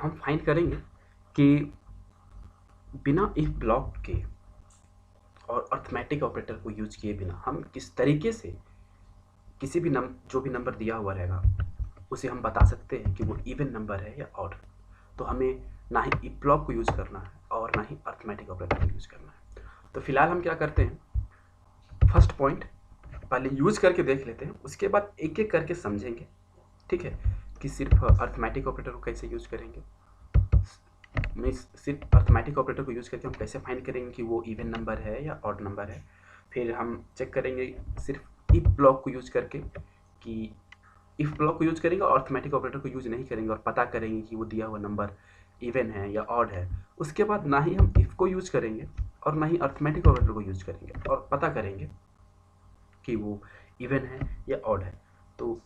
हम फाइंड करेंगे कि बिना इफ ब्लॉक के और अर्थमेटिक ऑपरेटर को यूज किए बिना हम किस तरीके से किसी भी जो भी नंबर दिया हुआ रहेगा उसे हम बता सकते हैं कि वो इवन नंबर है या ऑड। तो हमें ना ही इफ ब्लॉक को यूज करना है और ना ही अर्थमेटिक ऑपरेटर को यूज करना है। तो फिलहाल हम क्या करते हैं, फर्स्ट पॉइंट पहले यूज करके देख लेते हैं, उसके बाद एक एक करके समझेंगे, ठीक है, कि सिर्फ अर्थमेटिक ऑपरेटर को कैसे यूज करेंगे, सिर्फ अर्थमेटिक ऑपरेटर को यूज करके हम कैसे फाइंड करेंगे कि वो इवन नंबर है या ऑड नंबर है। फिर हम चेक करेंगे सिर्फ इफ ब्लॉक को यूज करके कि इफ ब्लॉक को यूज करेंगे और अर्थमेटिक ऑपरेटर को यूज नहीं करेंगे और पता करेंगे कि वो दिया हुआ नंबर इवन है या ऑड है। उसके बाद ना ही हम इफ को यूज करेंगे और ना ही अर्थमेटिक ऑपरेटर को यूज करेंगे और पता करेंगे कि वो इवन है या ऑड है। तो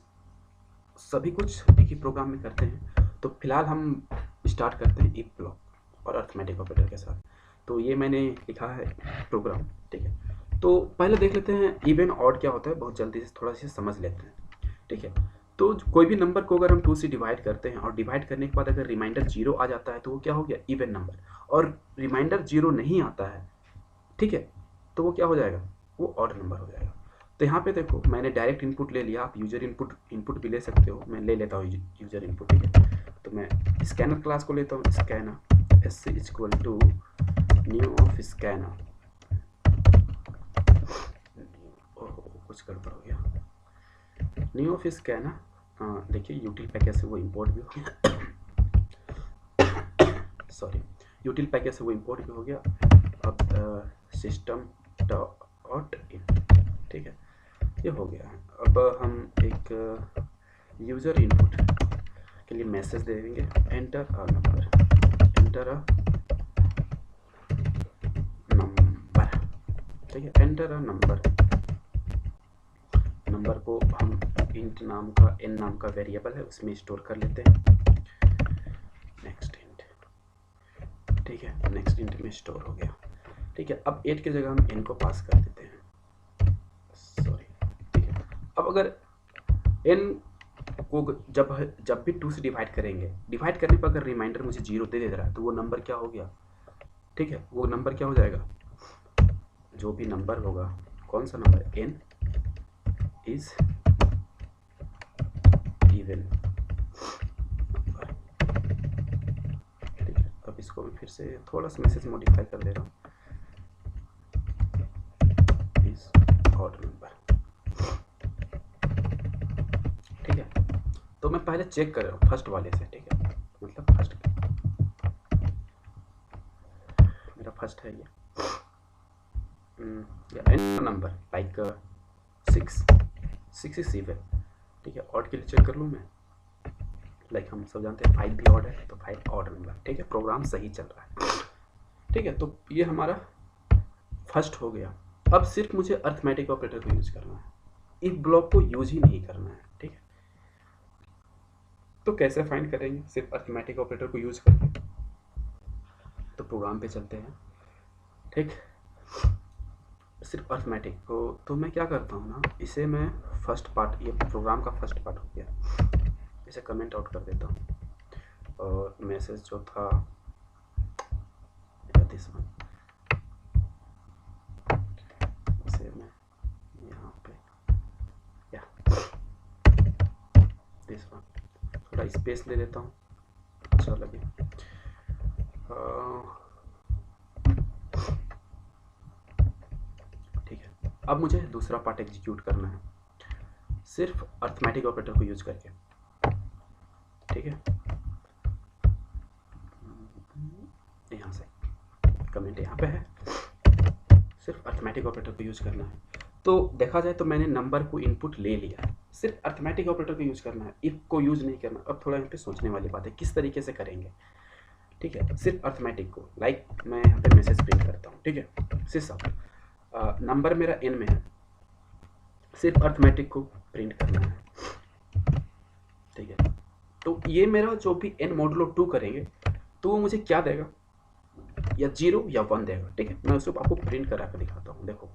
सभी कुछ एक ही प्रोग्राम में करते हैं। तो फिलहाल हम स्टार्ट करते हैं इफ ब्लॉक और अर्थमेटिक ऑपरेटर के साथ। तो ये मैंने लिखा है प्रोग्राम, ठीक है। तो पहले देख लेते हैं इवन ऑड क्या होता है, बहुत जल्दी से थोड़ा सा समझ लेते हैं, ठीक है। तो कोई भी नंबर को अगर हम 2 से डिवाइड करते हैं और डिवाइड करने के बाद अगर रिमाइंडर 0 आ जाता है तो वो क्या हो गया, इवन नंबर। और रिमाइंडर 0 नहीं आता है, ठीक है, तो वो क्या हो जाएगा, वो ऑड नंबर हो जाएगा। तो यहाँ पे देखो मैंने डायरेक्ट इनपुट ले लिया, आप यूजर इनपुट भी ले सकते हो, मैं ले लेता हूँ यूजर इनपुट, ठीक है। तो मैं स्कैनर क्लास को लेता हूँ, scanner S equal to new of scanner, कुछ गड़बड़ हो गया, न्यू ऑफ स्कैनर। देखिए यूटिल पैकेज से वो इम्पोर्ट भी हो गया सॉरी, यूटिल पैकेज से वो इम्पोर्ट भी हो गया। अब सिस्टम डॉट इन, ठीक है, ये हो गया। अब हम एक यूज़र इनपुट के लिए मैसेज दे देंगे, enter a number, enter a number, ठीक है, एंटर अ नंबर। नंबर को हम इंट नाम का, एन नाम का वेरिएबल है उसमें स्टोर कर लेते हैं, नेक्स्ट इंट, ठीक है, नेक्स्ट इंट में स्टोर हो गया, ठीक है। अब 8 की जगह हम एन को पास कर देते हैं, सॉरी, ठीक है। अब अगर एन को जब भी 2 से डिवाइड करेंगे, डिवाइड करने पर अगर रिमाइंडर मुझे 0 दे रहा है तो वो नंबर क्या हो गया, ठीक है, वो नंबर क्या हो जाएगा, जो भी नंबर होगा, कौन सा नंबर, एन इज इवन, ठीक है। अब इसको मैं फिर से थोड़ा सा मैसेज मॉडिफाई कर दे रहा हूँ, इज ऑड नंबर, ठीक है। तो मैं पहले चेक कर रहा हूँ फर्स्ट वाले से, ठीक है, मतलब फर्स्ट, मेरा फर्स्ट है ये नंबर लाइक 6 इज इवन, ठीक है। ऑड के लिए चेक कर लूँ मैं, लाइक हम सब जानते हैं 5 भी ऑड है तो 5 ऑड नंबर, ठीक है, प्रोग्राम सही चल रहा है, ठीक है। तो ये हमारा फर्स्ट हो गया। अब सिर्फ मुझे अर्थमेटिक ऑपरेटर को यूज करना है, इफ ब्लॉक को यूज ही नहीं करना है, ठीक है। तो कैसे फाइंड करेंगे सिर्फ अर्थमेटिक ऑपरेटर को यूज करके, तो प्रोग्राम पे चलते हैं, ठीक। सिर्फ अर्थमेटिक को तो मैं क्या करता हूँ ना, इसे मैं फर्स्ट पार्ट, ये प्रोग्राम का फर्स्ट पार्ट हो गया, इसे कमेंट आउट कर देता हूँ और मैसेज जो था दिस वन, इसे मैं यहाँ पे या दिस वन थोड़ा स्पेस ले लेता हूँ, अच्छा लगे। ठीक है, अब मुझे दूसरा पार्ट एग्जीक्यूट करना है सिर्फ अर्थमेटिक ऑपरेटर को यूज करके, ठीक है। यहाँ से कमेंट यहाँ पे है, सिर्फ अर्थमेटिक ऑपरेटर को यूज करना है। तो देखा जाए तो मैंने नंबर को इनपुट ले लिया, सिर्फ अर्थमेटिक ऑपरेटर को यूज करना है, इफ को यूज नहीं करना। अब थोड़ा यहाँ पे सोचने वाली बात है किस तरीके से करेंगे, ठीक है। सिर्फ अर्थमेटिक को, लाइक मैं यहाँ पे मैसेज प्रिंट करता हूँ, ठीक है, सिर्फ नंबर मेरा एन में है, सिर्फ अर्थमेटिक को प्रिंट करना है, ठीक है। तो ये मेरा जो भी एन मॉडुलो 2 करेंगे तो वो मुझे क्या देगा, या 0 या 1 देगा, ठीक है। मैं उसको आपको प्रिंट करा कर दिखाता हूँ, देखो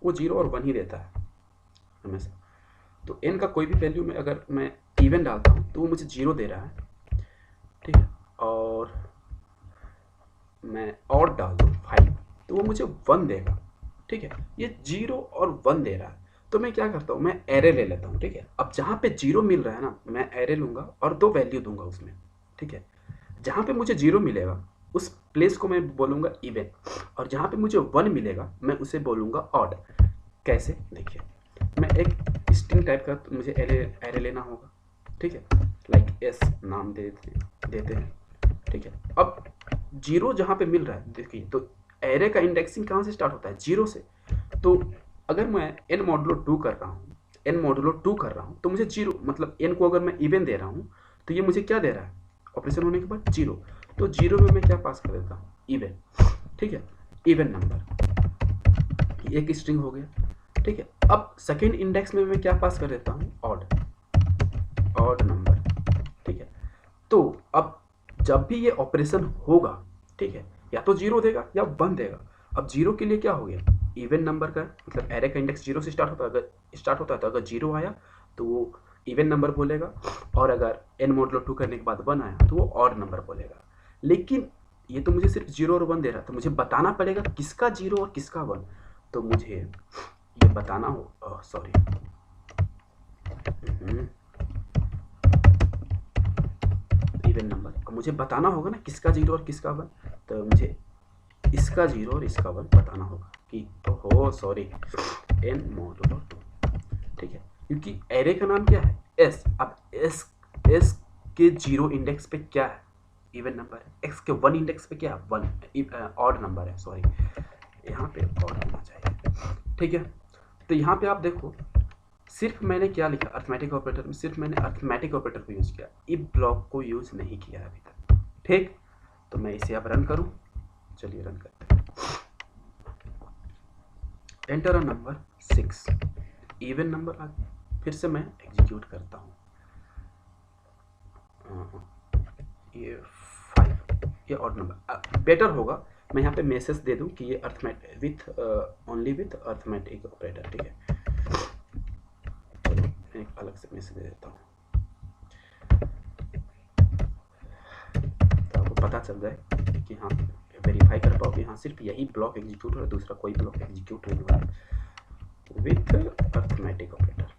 वो 0 और 1 ही देता है हमेशा। तो n का कोई भी वैल्यू में अगर मैं इवन डालता हूँ तो वो मुझे 0 दे रहा है, ठीक है, और मैं और डाल दूँ 5, तो वो मुझे 1 देगा। ठीक है, ये 0 और 1 दे रहा है, तो मैं क्या करता हूँ, मैं एरे ले लेता हूँ। ठीक है, अब जहाँ पे 0 मिल रहा है ना, मैं एरे लूँगा और 2 वैल्यू दूंगा उसमें। ठीक है, जहाँ पे मुझे 0 मिलेगा उस प्लेस को मैं बोलूँगा इवन, और जहाँ पे मुझे 1 मिलेगा मैं उसे बोलूँगा ऑड। कैसे, देखिए, मैं एक स्ट्रिंग टाइप का मुझे एरे एरे लेना होगा। ठीक है, लाइक एस नाम देते हैं। ठीक है, अब 0 जहाँ पे मिल रहा है, देखिए, तो एरे का इंडेक्सिंग कहाँ से स्टार्ट होता है, 0 से। तो अगर मैं n मॉडुलो 2 कर रहा हूँ, n मॉडुलो 2 कर रहा हूँ, तो मुझे 0, मतलब n को अगर मैं इवन दे रहा हूँ तो ये मुझे क्या दे रहा है, ऑपरेशन होने के बाद 0। तो 0 में मैं क्या पास कर देता हूँ, इवन। ठीक है, इवन नंबर, एक स्ट्रिंग हो गया। ठीक है, अब सेकेंड इंडेक्स में मैं क्या पास कर देता हूँ, ऑड, ऑड नंबर। ठीक है, तो अब जब भी ये ऑपरेशन होगा, ठीक है, या तो 0 देगा या 1 देगा। अब 0 के लिए क्या हो गया, इवन नंबर का, मतलब एरे का इंडेक्स 0 से स्टार्ट होता है, तो अगर 0 आया तो वो इवन नंबर बोलेगा, और अगर n मॉडुलो 2 करने के बाद 1 आया तो वो ऑड नंबर बोलेगा। लेकिन ये तो मुझे सिर्फ 0 और 1 दे रहा है, तो मुझे बताना पड़ेगा किसका 0 और किसका 1। तो मुझे ये बताना हो, सॉरी, इवन नंबर, अब मुझे बताना होगा ना किसका 0 और किसका 1। तो मुझे इसका 0 और इसका 1 बताना होगा कि, हो सॉरी, n मॉडुलो 2। ठीक है, क्योंकि एरे का नाम क्या है, s। अब s के 0 इंडेक्स पे क्या है, इवन नंबर है। x के 1 इंडेक्स पे क्या है, 1 ऑड नंबर है, सॉरी, यहाँ पे ऑड होना चाहिए। ठीक है, तो यहाँ पे आप देखो, सिर्फ मैंने क्या लिखा अर्थमेटिक ऑपरेटर में, सिर्फ मैंने अर्थमेटिक ऑपरेटर को यूज किया, इफ ब्लॉक को यूज नहीं किया अभी तक। ठीक, तो मैं इसे अब रन करूं, चलिए रन करते हैं। Enter a number 6, even number आ गया। फिर से मैं एग्जीक्यूट करता हूँ, ये 5, ये ऑड नंबर। बेटर होगा मैं यहाँ पे मैसेज दे दूँ कि ये arithmetic with only with arithmetic operator. ठीक है, एक अलग से मैसेज दे देता हूँ तो आपको पता चल जाए कि हाँ, वेरीफाई कर पाओ कि हाँ सिर्फ यही ब्लॉक एग्जीक्यूट हो रहा है, दूसरा कोई ब्लॉक एग्जीक्यूट नहीं हो रहा है with arithmetic operator.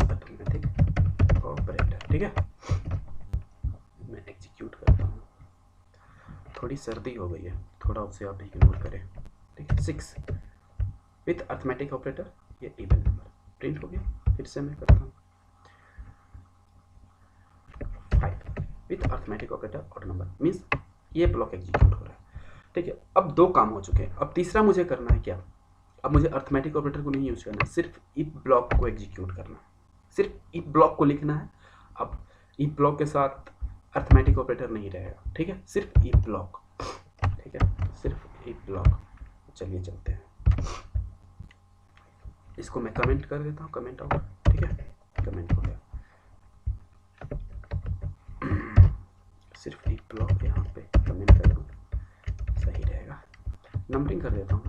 Arithmetic operator, ठीक है, मैं एग्जीक्यूट करता हूँ। थोड़ी सर्दी हो गई है, थोड़ा उसे आप इग्नोर करें। ठीक है, 6 विथ अर्थमेटिक ऑपरेटर, ये इवन नंबर प्रिंट हो गया। फिर से मैं करता हूँ 5 with arithmetic operator odd number, means ये ब्लॉक एग्जीक्यूट हो रहा है। ठीक है, अब 2 काम हो चुके हैं। अब तीसरा मुझे करना है क्या, अब मुझे अर्थमेटिक ऑपरेटर को नहीं यूज करना है, सिर्फ इफ ब्लॉक को एग्जीक्यूट करना है, सिर्फ इफ ब्लॉक को लिखना है। अब इफ ब्लॉक के साथ अर्थमेटिक ऑपरेटर नहीं रहेगा। ठीक है, सिर्फ इफ ब्लॉक। ठीक है, सिर्फ इफ ब्लॉक। चलिए चलते हैं, इसको मैं कमेंट कर देता हूँ, कमेंट आउट। ठीक है, कमेंट हो गया। सिर्फ इफ ब्लॉक यहाँ पे कमेंट कर दूँ, सही रहेगा। नंबरिंग कर देता हूँ,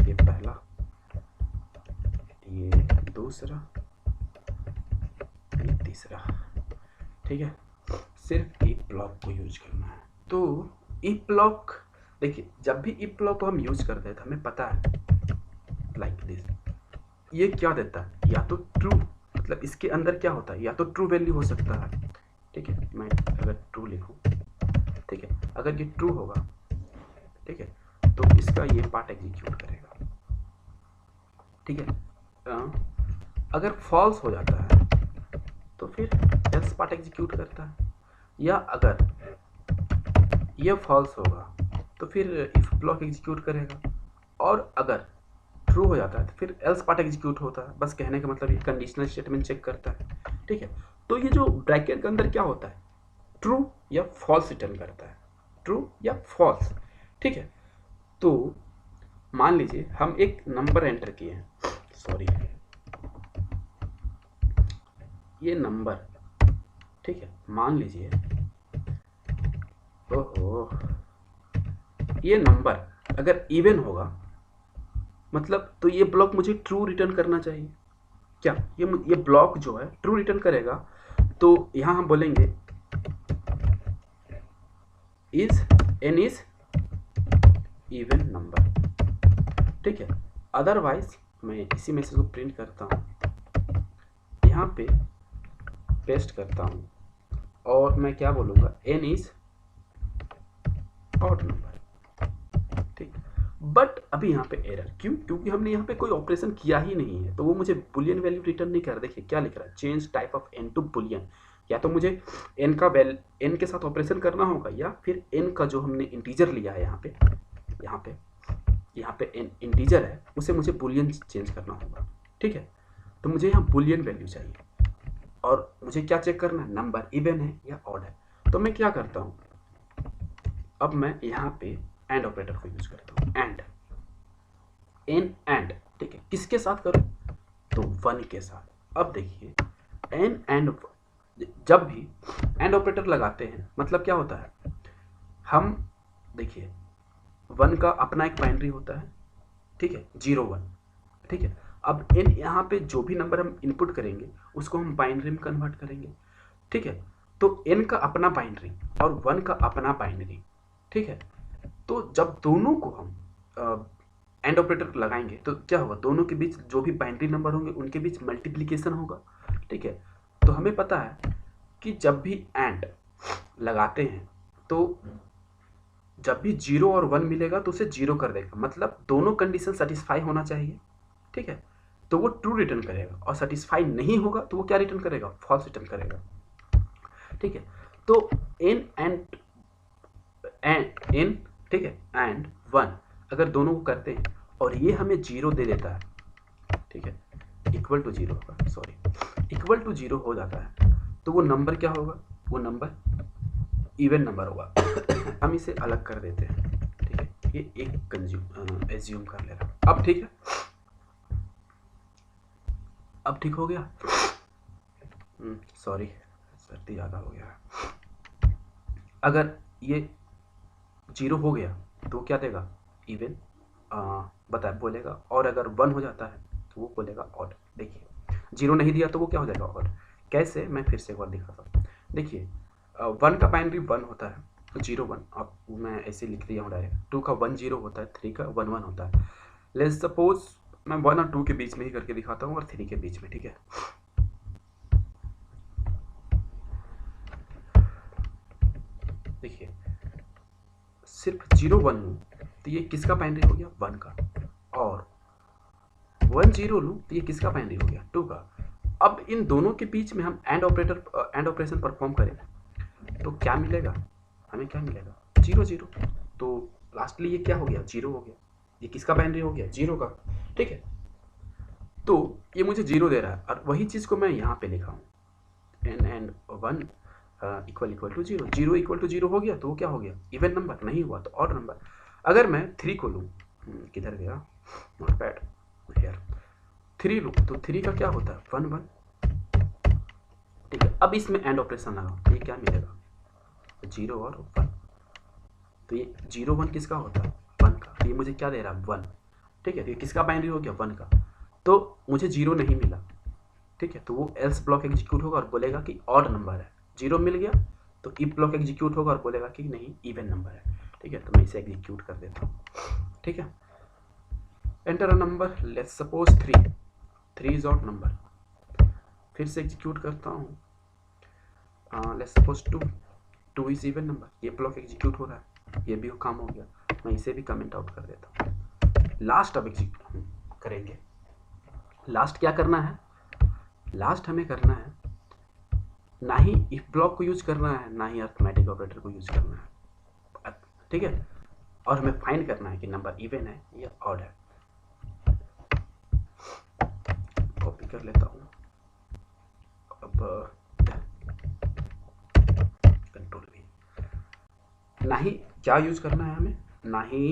ये पहला, ये दूसरा, ये तीसरा। ठीक है, सिर्फ इफ ब्लॉक को यूज करना है। तो इफ ब्लॉक, देखिए, जब भी इफ ब्लॉक को हम यूज करते हैं तो हमें पता है लाइक दिस, ये क्या देता है, या तो ट्रू, मतलब इसके अंदर क्या होता है, या तो ट्रू वैल्यू हो सकता है। ठीक है, मैं अगर ट्रू लिखूं, ठीक है, अगर ये ट्रू होगा, ठीक है, तो इसका ये पार्ट एग्जीक्यूट करेगा। ठीक है, अगर फॉल्स हो जाता है तो फिर एल्स पार्ट एग्जीक्यूट करता है, या अगर ये फॉल्स होगा तो फिर इफ ब्लॉक एग्जीक्यूट करेगा, और अगर ट्रू हो जाता है तो फिर एल्स पार्ट एग्जीक्यूट होता है। बस कहने का मतलब ये कंडीशनल स्टेटमेंट चेक करता है। ठीक है, तो ये जो ब्रैकेट के अंदर क्या होता है, ट्रू या फॉल्स रिटर्न करता है, ट्रू या फॉल्स। ठीक है, तो मान लीजिए हम एक नंबर एंटर किए हैं, सॉरी, ये नंबर, ठीक है, मान लीजिए, ओहो, ये नंबर अगर इवन होगा, मतलब तो ये ब्लॉक मुझे ट्रू रिटर्न करना चाहिए। क्या ये ब्लॉक जो है ट्रू रिटर्न करेगा, तो यहाँ हम बोलेंगे is an is even number, ठीक है। अदरवाइज मैं इसी मैसेज को प्रिंट करता हूँ, यहाँ पे पेस्ट करता हूँ और मैं क्या बोलूँगा, एन इज ऑड नंबर, ठीक। बट अभी यहाँ पे एरर क्यों, क्योंकि हमने यहाँ पे कोई ऑपरेशन किया ही नहीं है, तो वो मुझे बुलियन वैल्यू रिटर्न नहीं कर। देखिए क्या लिख रहा है, change type of N to boolean. या तो मुझे एन का एन के साथ ऑपरेशन करना होगा, या फिर एन का जो हमने इंटीजर लिया है यहाँ पे एन इंटीजर है, उसे मुझे बुलियन चेंज करना होगा, ठीक है। तो मुझे यहाँ बुलियन वैल्यू चाहिए और मुझे क्या चेक करना है, नंबर इवन है या ऑड है। तो मैं क्या करता हूँ, अब मैं यहाँ पे एंड ऑपरेटर को यूज करता हूँ, एंड एन एंड, ठीक है। किसके साथ करूँ, तो 1 के साथ। अब देखिए एन एंड, जब भी एंड ऑपरेटर लगाते हैं मतलब क्या होता है, हम देखिए 1 का अपना एक बाइनरी होता है, ठीक है, 0 1, ठीक है। अब इन यहाँ पे जो भी नंबर हम इनपुट करेंगे उसको हम बाइनरी में कन्वर्ट करेंगे, ठीक है। तो n का अपना बाइनरी और 1 का अपना बाइनरी, ठीक है। तो जब दोनों को हम एंड ऑपरेटर लगाएंगे तो क्या होगा, दोनों के बीच जो भी बाइनरी नंबर होंगे उनके बीच मल्टीप्लिकेशन होगा, ठीक है। तो हमें पता है कि जब भी एंड लगाते हैं तो जब भी 0 और 1 मिलेगा तो उसे 0 कर देगा, मतलब दोनों कंडीशन सेटिस्फाई होना चाहिए, ठीक है। तो वो ट्रू रिटर्न करेगा, और सेटिस्फाई नहीं होगा तो वो क्या रिटर्न करेगा, फॉल्स रिटर्न करेगा, ठीक है। तो एन एंड एन, ठीक है, एंड 1 अगर दोनों को करते हैं और ये हमें 0 दे देता है, ठीक है, इक्वल टू 0 होगा, सॉरी, इक्वल टू 0 हो जाता है, तो वो नंबर क्या होगा, वो नंबर इवन नंबर होगा। हम इसे अलग कर देते हैं, ठीक है, ये एक एज्यूम कर ले रहा। अब ठीक है, अब ठीक हो गया, सॉरी सर्दी ज़्यादा हो गया। अगर ये 0 हो गया तो क्या देगा, इवन बता बोलेगा, और अगर 1 हो जाता है तो वो बोलेगा ऑड। देखिए 0 नहीं दिया तो वो क्या हो जाएगा, ऑड। कैसे, मैं फिर से एक बार दिखाता हूँ। देखिए 1 का बाइनरी 1 होता है, तो 0 1, अब मैं ऐसे लिख दिया हूँ डायरेक्ट। 2 का 1 0 होता है, 3 का 1 1 होता है। लेट्स सपोज मैं 1 और 2 के बीच में ही करके दिखाता हूँ और 3 के बीच में, ठीक है। देखिए सिर्फ 0 1 लूँ तो ये किसका बाइनरी हो गया, 1 का, और 1 0 लूँ तो ये किसका बाइनरी हो गया, 2 का। अब इन दोनों के बीच में हम एंड ऑपरेशन परफॉर्म करें तो क्या मिलेगा, हमें क्या मिलेगा, 0 0। तो लास्टली ये क्या हो गया, 0 हो गया। ये किसका बाइनरी हो गया, 0 का, ठीक है। तो ये मुझे 0 दे रहा है, और वही चीज़ को मैं यहाँ पे लिखा हूँ, N and 1 equal to 0। 0 equal to 0 हो गया तो वो क्या हो गया, इवन नंबर। नहीं हुआ तो ऑड नंबर। अगर मैं 3 को लूँ, किधर गया, नॉट बैड हेयर, 3 लूँ तो 3 का क्या होता है, 1 1, ठीक है। अब इसमें एंड ऑपरेशन लगाओ तो ये क्या मिलेगा, 0 और 1। तो ये 0 1 किसका होता है, 1 का। तो ये मुझे क्या दे रहा है, 1, ठीक है। तो ये किसका बाइनरी हो गया, 1 का। तो मुझे 0 नहीं मिला, ठीक है। तो वो एल्स ब्लॉक एग्जीक्यूट होगा और बोलेगा कि ऑड नंबर है। 0 मिल गया तो इफ ब्लॉक एग्जीक्यूट होगा और बोलेगा कि नहीं इवन नंबर है, ठीक है। तो मैं इसे एग्जीक्यूट कर देता हूँ, ठीक है। Enter a number, let's suppose 3 is odd number. फिर से एग्जीक्यूट करता हूँ, let's suppose 2 is even number. ये ब्लॉक एग्जीक्यूट हो रहा है, ये भी काम हो गया। मैं इसे भी कमेंट आउट कर देता हूँ। लास्ट अब एग्जीक्यूट करेंगे। लास्ट क्या करना है, लास्ट हमें करना है, ना ही इफ ब्लॉक को यूज करना है, ना ही अरिथमेटिक ऑपरेटर को यूज करना है, ठीक है। और हमें फाइंड करना है कि नंबर इवन है या ऑड है। कॉपी कर लेता हूँ, अब कंट्रोल भी। ना ही क्या यूज करना है हमें, ना ही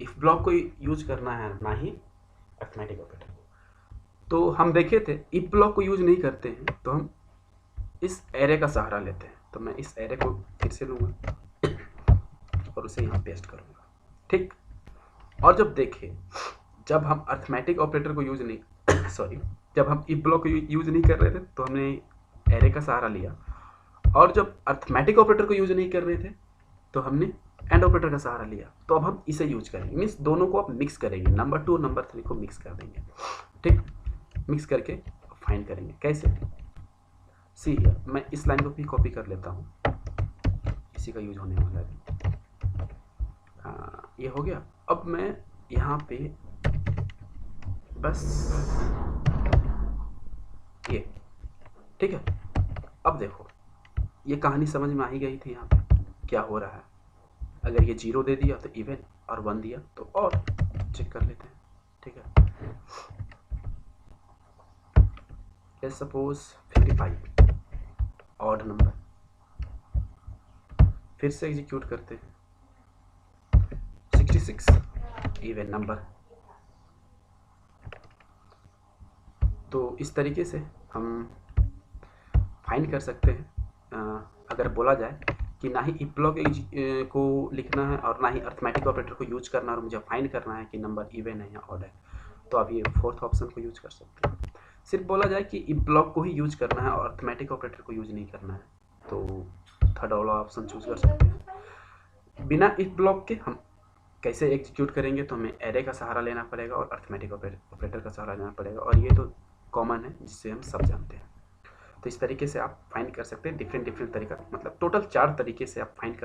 इफ ब्लॉक को यूज करना है, ना ही अरिथमेटिक ऑपरेटर को। तो हम देखे थे इफ ब्लॉक को यूज नहीं करते हैं तो हम इस एरे का सहारा लेते हैं। तो मैं इस एरे को फिर से लूँगा और उसे यहाँ पेस्ट करूँगा, ठीक। और जब देखें, जब हम अरिथमेटिक ऑपरेटर को यूज नहीं सॉरी, जब हम इफ ब्लॉक को यूज नहीं कर रहे थे तो हमने एरे का सहारा लिया, और जब अर्थमेटिक ऑपरेटर को यूज नहीं कर रहे थे तो हमने एंड ऑपरेटर का सहारा लिया। तो अब हम इसे यूज करेंगे, मीन्स दोनों को अब मिक्स करेंगे, नंबर 2 नंबर 3 को मिक्स कर देंगे। ठीक, मिक्स करके फाइंड करेंगे। कैसे? सी, मैं इस लाइन को भी कॉपी कर लेता हूँ, इसी का यूज होने वाला है। ये हो गया। अब मैं यहाँ पे बस ये, ठीक है। अब देखो, ये कहानी समझ में आ ही गई थी यहाँ पे क्या हो रहा है। अगर ये 0 दे दिया तो इवन, और 1 दिया तो और। चेक कर लेते हैं, ठीक है। लेट्स सपोज 55 ऑड नंबर, फिर से एग्जीक्यूट करते हैं। 66 इवन नंबर। तो इस तरीके से हम फाइंड कर सकते हैं। अगर बोला जाए कि ना ही इफ ब्लॉक को लिखना है और ना ही अर्थमेटिक ऑपरेटर को यूज करना है और मुझे फाइंड करना है कि नंबर इवन है या ऑड है, तो आप ये फोर्थ ऑप्शन को यूज कर सकते हैं। सिर्फ बोला जाए कि इफ ब्लॉक को ही यूज करना है और अर्थमेटिक ऑपरेटर को यूज नहीं करना है, तो थर्ड वाला ऑप्शन चूज कर सकते हैं। बिना इफ ब्लॉक के हम कैसे एग्जीक्यूट करेंगे, तो हमें एरे का सहारा लेना पड़ेगा और अर्थमेटिक ऑपरेटर का सहारा लेना पड़ेगा, और ये तो कॉमन है जिससे हम सब जानते हैं। तो इस तरीके से आप फाइंड कर सकते हैं, डिफरेंट तरीका, मतलब टोटल 4 तरीके से आप फाइंड कर सकते हैं।